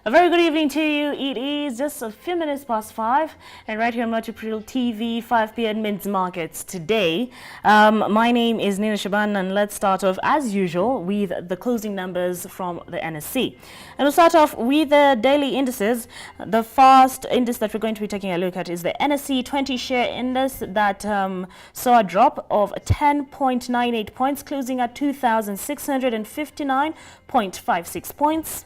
A very good evening to you. It is just a few minutes past 5, and right here on Multipril TV, 5 p.m. Mints Markets today. My name is Nina Shaban, and let's start off as usual with the closing numbers from the NSC. And we'll start off with the daily indices. The first index that we're going to be taking a look at is the NSC 20 share index that saw a drop of 10.98 points, closing at 2,659.56 points.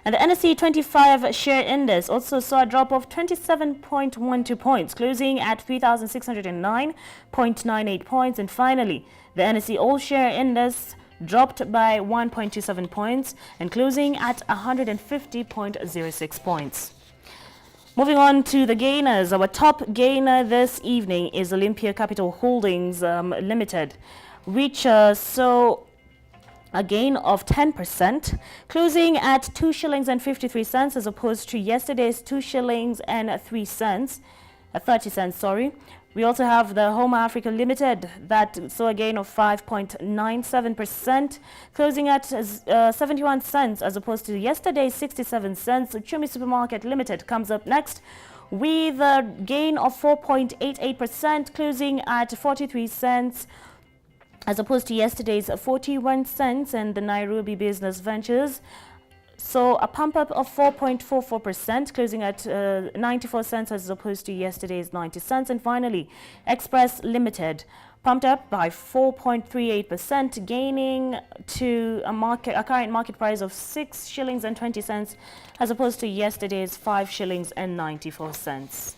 And the NSE 25 share index also saw a drop of 27.12 points, closing at 3,609.98 points. And finally, the NSE all share index dropped by 1.27 points and closing at 150.06 points. Moving on to the gainers, our top gainer this evening is Olympia Capital Holdings Limited, which saw a gain of 10%, closing at 2 shillings and 53 cents as opposed to yesterday's 2 shillings and 30 cents. We also have the Home Africa Limited that saw a gain of 5.97%, closing at 71 cents as opposed to yesterday's 67 cents. Chumi Supermarket Limited comes up next with a gain of 4.88%, closing at 43 cents as opposed to yesterday's 41 cents. And the Nairobi Business Ventures saw a pump up of 4.44%, closing at 94 cents as opposed to yesterday's 90 cents. And finally, Express Limited pumped up by 4.38%, gaining to a current market price of 6 shillings and 20 cents as opposed to yesterday's 5 shillings and 94 cents.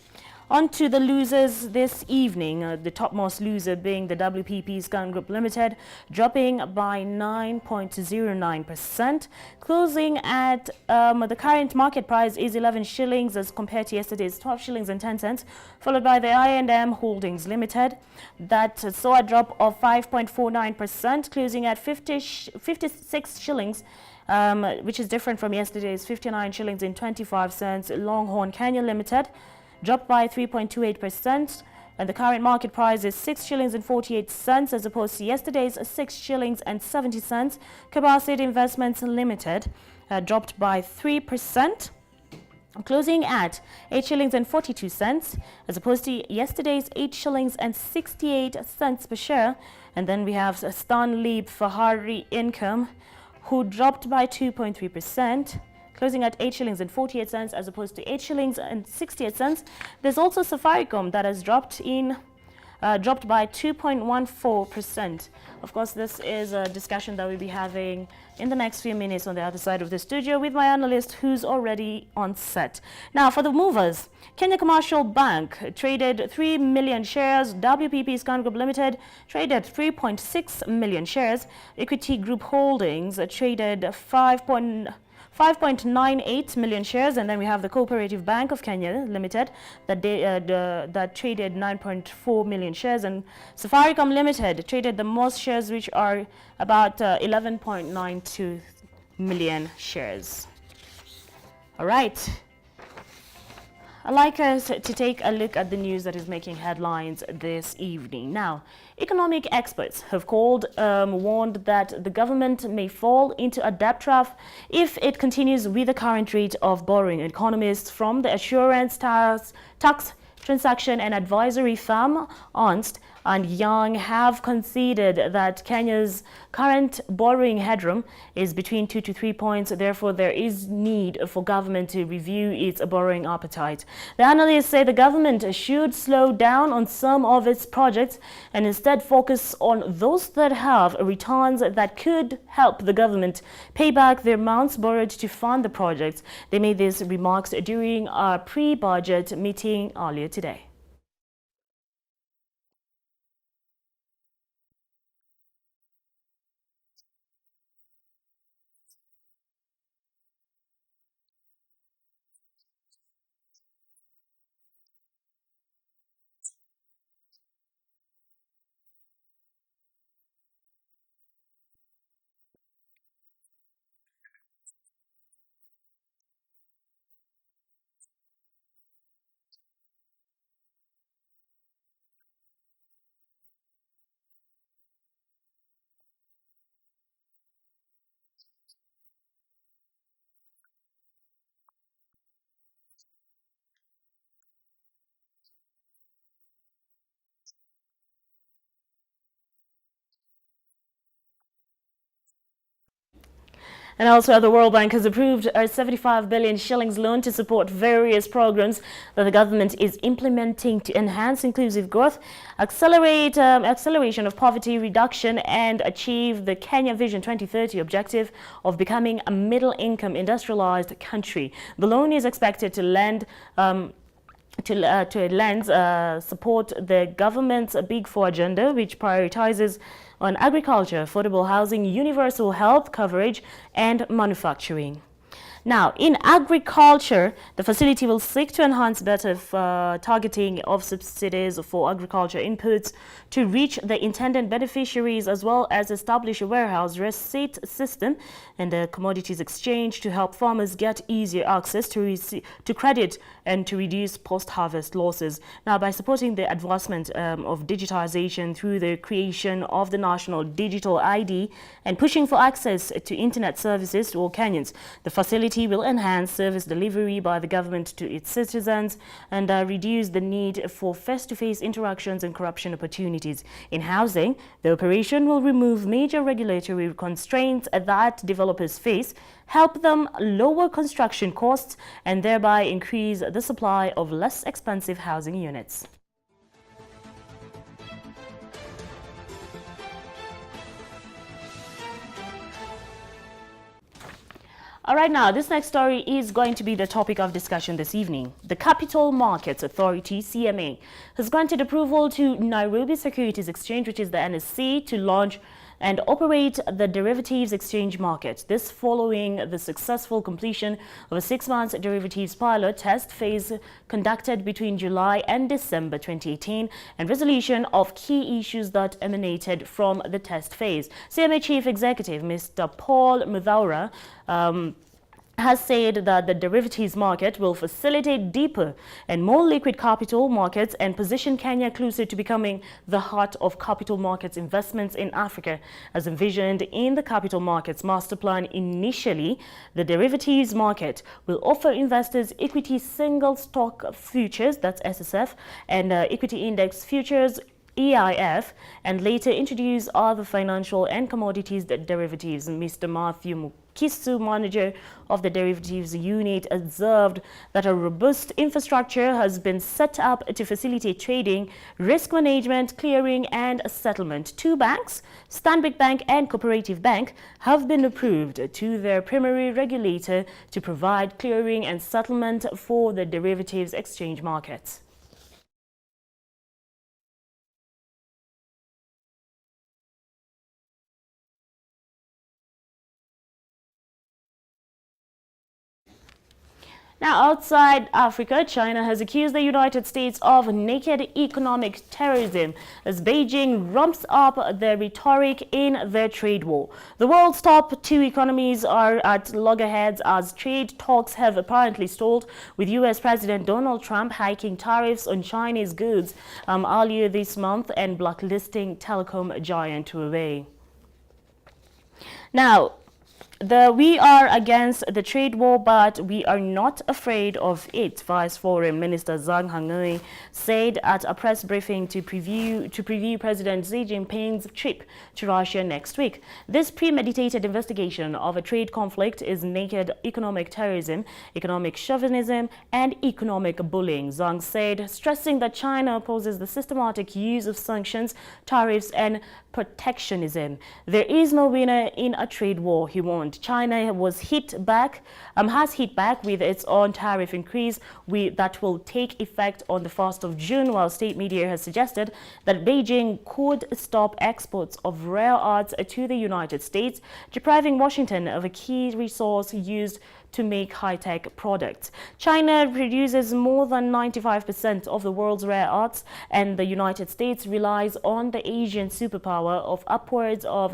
On to the losers this evening, the topmost loser being the WPP Scan Group Limited, dropping by 9.09%, closing at the current market price is 11 shillings as compared to yesterday's 12 shillings and 10 cents, followed by the I&M Holdings Limited that saw a drop of 5.49%, closing at 56 shillings. Which is different from yesterday's 59 shillings and 25 cents. Longhorn Kenya Limited dropped by 3.28%, and the current market price is 6 shillings and 48 cents as opposed to yesterday's 6 shillings and 70 cents. Kabasite Investments Limited dropped by 3%, closing at 8 shillings and 42 cents as opposed to yesterday's 8 shillings and 68 cents per share. And then we have Stanley Fahari Income, who dropped by 2.3%, closing at 8 shillings and 48 cents as opposed to 8 shillings and 68 cents. There's also Safaricom that has dropped by 2.14%. Of course, this is a discussion that we'll be having in the next few minutes on the other side of the studio with my analyst who's already on set. Now, for the movers, Kenya Commercial Bank traded 3 million shares, WPP Scan Group Limited traded 3.6 million shares, Equity Group Holdings traded 5.98 million shares, and then we have the Cooperative Bank of Kenya Limited that traded 9.4 million shares, and Safaricom Limited traded the most shares, which are about 11.92 million shares. All right. I'd like us to take a look at the news that is making headlines this evening. Now, economic experts have warned that the government may fall into a debt trap if it continues with the current rate of borrowing. Economists from the Assurance Tax Transaction and Advisory firm Ernst and Young have conceded that Kenya's current borrowing headroom is between 2 to 3 points. Therefore, there is need for government to review its borrowing appetite. The analysts say the government should slow down on some of its projects and instead focus on those that have returns that could help the government pay back the amounts borrowed to fund the projects. They made these remarks during a pre-budget meeting earlier today. And also, the World Bank has approved a 75 billion shillings loan to support various programs that the government is implementing to enhance inclusive growth, acceleration of poverty reduction, and achieve the Kenya Vision 2030 objective of becoming a middle-income industrialized country. The loan is expected to support the government's Big Four agenda, which prioritizes on agriculture, affordable housing, universal health coverage, and manufacturing. Now, in agriculture, the facility will seek to enhance better targeting of subsidies for agriculture inputs to reach the intended beneficiaries, as well as establish a warehouse receipt system and a commodities exchange to help farmers get easier access to credit and to reduce post-harvest losses. Now, by supporting the advancement of digitization through the creation of the National Digital ID and pushing for access to internet services to all Kenyans, the facility will enhance service delivery by the government to its citizens and reduce the need for face-to-face interactions and corruption opportunities. In housing, the operation will remove major regulatory constraints that developers face, help them lower construction costs, and thereby increase the supply of less expensive housing units. All right, now, this next story is going to be the topic of discussion this evening. The Capital Markets Authority, CMA, has granted approval to Nairobi Securities Exchange, which is the NSC, to launch and operate the derivatives exchange market. This following the successful completion of a 6-month derivatives pilot test phase conducted between July and December 2018 and resolution of key issues that emanated from the test phase. CMA Chief Executive Mr. Paul Muthaura has said that the derivatives market will facilitate deeper and more liquid capital markets and position Kenya closer to becoming the heart of capital markets investments in Africa, as envisioned in the Capital Markets Master Plan. Initially, the derivatives market will offer investors equity single stock futures, that's SSF, and equity index futures, EIF, and later introduce other financial and commodities derivatives. Mr. Matthew Kisu, manager of the derivatives unit, observed that a robust infrastructure has been set up to facilitate trading, risk management, clearing, and settlement. 2 banks, Stanbic Bank and Cooperative Bank, have been approved to their primary regulator to provide clearing and settlement for the derivatives exchange markets. Now, outside Africa, China has accused the United States of naked economic terrorism as Beijing ramps up their rhetoric in their trade war. The world's top 2 economies are at loggerheads as trade talks have apparently stalled, with U.S. President Donald Trump hiking tariffs on Chinese goods earlier this month and blacklisting telecom giant Huawei. Now, we are against the trade war, but we are not afraid of it, Vice Foreign Minister Zhang Hengui said at a press briefing to preview President Xi Jinping's trip to Russia next week. This premeditated investigation of a trade conflict is naked economic terrorism, economic chauvinism, and economic bullying, Zhang said, stressing that China opposes the systematic use of sanctions, tariffs, and protectionism. There is no winner in a trade war, he warned. China has hit back with its own tariff increase that will take effect on the 1st of June, while state media has suggested that Beijing could stop exports of rare earths to the United States, depriving Washington of a key resource used to make high-tech products. China produces more than 95% of the world's rare earths, and the United States relies on the Asian superpower of upwards of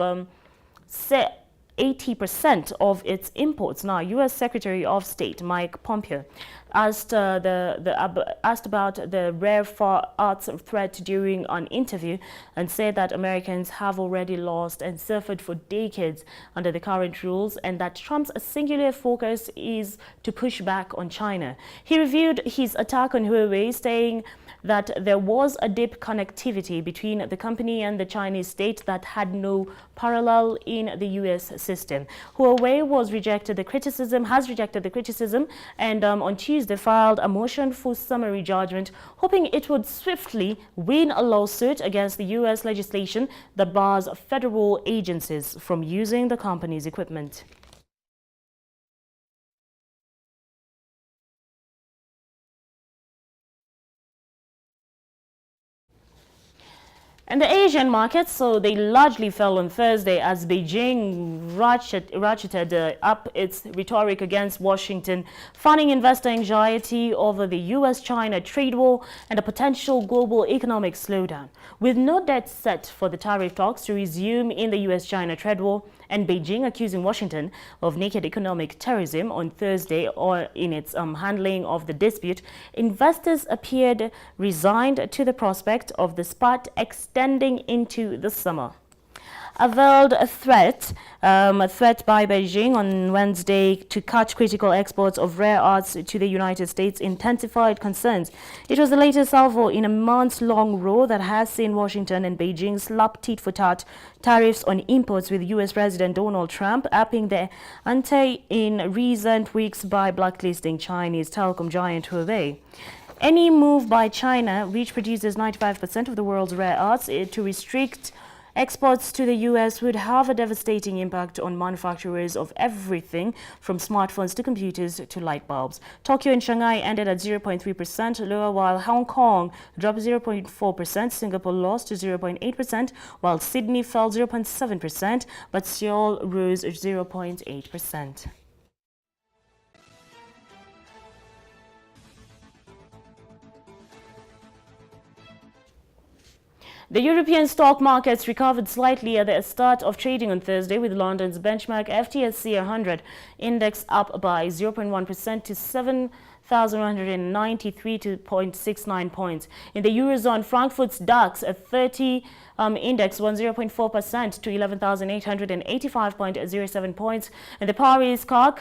80% of its imports. Now, U.S. Secretary of State Mike Pompeo asked about the rare earths threat during an interview and said that Americans have already lost and suffered for decades under the current rules, and that Trump's singular focus is to push back on China. He reviewed his attack on Huawei, saying that there was a deep connectivity between the company and the Chinese state that had no parallel in the U.S. system. Huawei has rejected the criticism, and on Tuesday filed a motion for summary judgment, hoping it would swiftly win a lawsuit against the U.S. legislation that bars federal agencies from using the company's equipment. And the Asian markets, so they largely fell on Thursday as Beijing ratcheted up its rhetoric against Washington, fanning investor anxiety over the U.S.-China trade war and a potential global economic slowdown. With no date set for the tariff talks to resume in the U.S.-China trade war, and Beijing accusing Washington of naked economic terrorism on Thursday or in its handling of the dispute, investors appeared resigned to the prospect of the spat extending into the summer. A veiled threat by Beijing on Wednesday to cut critical exports of rare earths to the United States intensified concerns. It was the latest salvo in a months-long row that has seen Washington and Beijing slap tit-for-tat tariffs on imports, with U.S. President Donald Trump upping the ante in recent weeks by blacklisting Chinese telecom giant Huawei. Any move by China, which produces 95% of the world's rare earths, to restrict exports to the U.S. would have a devastating impact on manufacturers of everything from smartphones to computers to light bulbs. Tokyo and Shanghai ended at 0.3% lower, while Hong Kong dropped 0.4%, Singapore lost to 0.8%, while Sydney fell 0.7%, but Seoul rose 0.8%. The European stock markets recovered slightly at the start of trading on Thursday, with London's benchmark FTSE 100 index up by 0.1% to 7,193.69 points. In the Eurozone, Frankfurt's DAX at 30 index won 0.4% to 11,885.07 points, and the Paris CAC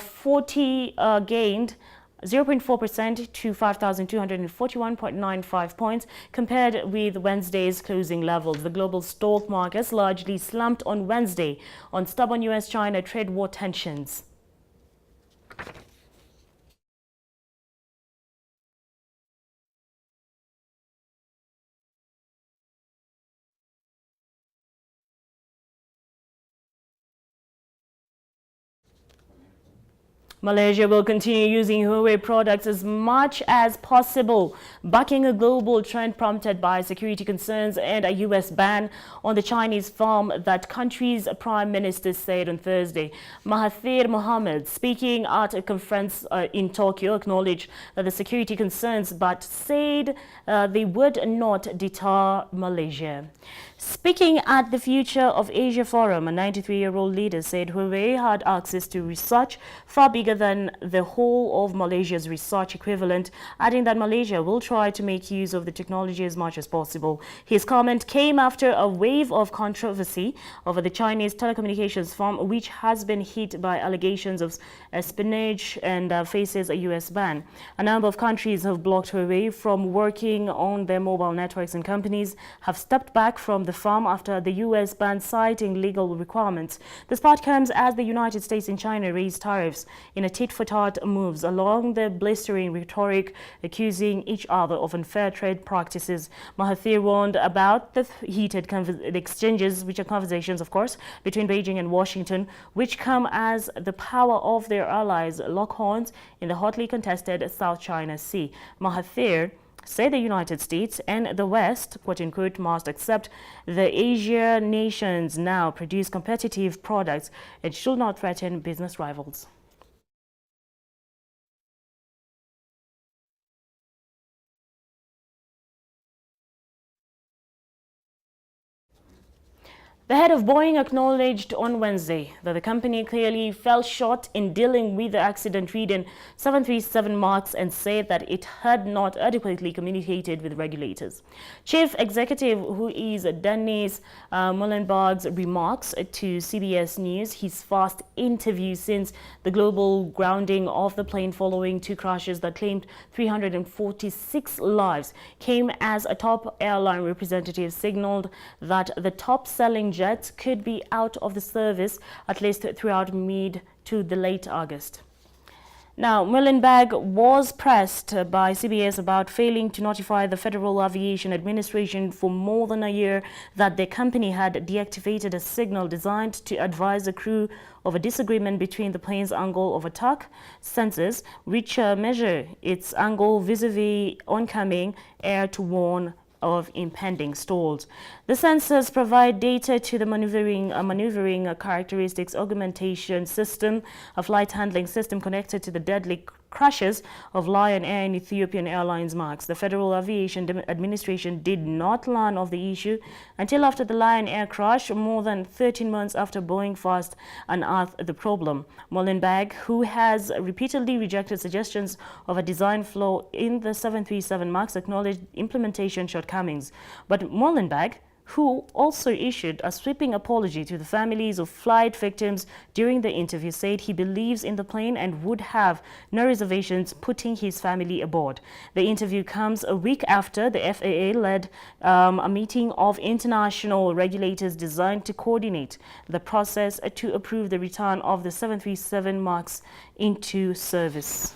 40 gained 0.4% to 5,241.95 points compared with Wednesday's closing levels. The global stock markets largely slumped on Wednesday on stubborn U.S.-China trade war tensions. Malaysia will continue using Huawei products as much as possible, bucking a global trend prompted by security concerns and a U.S. ban on the Chinese firm, that country's prime minister said on Thursday. Mahathir Mohamad, speaking at a conference in Tokyo, acknowledged the security concerns but said they would not deter Malaysia. Speaking at the Future of Asia Forum, a 93-year-old leader said Huawei had access to research far bigger than the whole of Malaysia's research equivalent, adding that Malaysia will try to make use of the technology as much as possible. His comment came after a wave of controversy over the Chinese telecommunications firm, which has been hit by allegations of espionage and faces a U.S. ban. A number of countries have blocked Huawei from working on their mobile networks, and companies have stepped back from the firm after the U.S. ban, citing legal requirements. The spot comes as the United States and China raised tariffs in a tit-for-tat moves along the blistering rhetoric, accusing each other of unfair trade practices. Mahathir warned about the heated exchanges, which are conversations, of course, between Beijing and Washington, which come as the power of their allies lock horns in the hotly contested South China Sea. Mahathir say the United States and the West, quote-unquote, must accept the Asia nations now produce competitive products and should not threaten business rivals. The head of Boeing acknowledged on Wednesday that the company clearly fell short in dealing with the accident-ridden 737 MAX and said that it had not adequately communicated with regulators. Chief Executive, who is Dennis Muilenburg's remarks to CBS News, his first interview since the global grounding of the plane following two crashes that claimed 346 lives, came as a top airline representative signaled that the top-selling jets could be out of the service at least throughout mid to the late August. Now, Mullenberg was pressed by CBS about failing to notify the Federal Aviation Administration for more than a year that their company had deactivated a signal designed to advise the crew of a disagreement between the plane's angle of attack sensors, which measure its angle vis-a-vis oncoming air to warn of impending stalls. The sensors provide data to the maneuvering characteristics augmentation system, a flight handling system connected to the deadly crashes of Lion Air and Ethiopian Airlines MAX. The Federal Aviation Administration did not learn of the issue until after the Lion Air crash, more than 13 months after Boeing first unearthed the problem. Mullenberg, who has repeatedly rejected suggestions of a design flaw in the 737 MAX, acknowledged implementation shortcomings. But Mullenberg, who also issued a sweeping apology to the families of flight victims during the interview, said he believes in the plane and would have no reservations putting his family aboard. The interview comes a week after the FAA led a meeting of international regulators designed to coordinate the process to approve the return of the 737 MAX into service.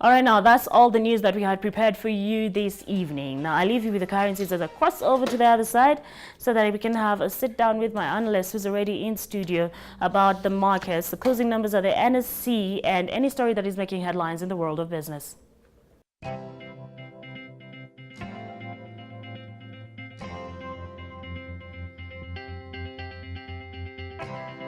All right, now that's all the news that we had prepared for you this evening. Now I leave you with the currencies as I cross over to the other side so that we can have a sit down with my analyst who's already in studio about the markets. The closing numbers are the NSC and any story that is making headlines in the world of business.